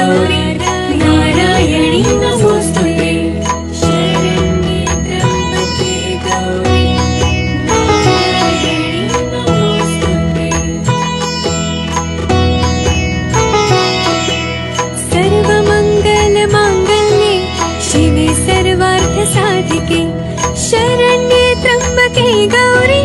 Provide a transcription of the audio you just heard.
गौरी नारायणी नमोस्तुते शरण्ये त्र्यंबके गौरी नारायणी नमोस्तुते सर्वमंगल मांगल्ये शिवे सर्वार्थ साधिके शरण्ये त्र्यंबके गौरी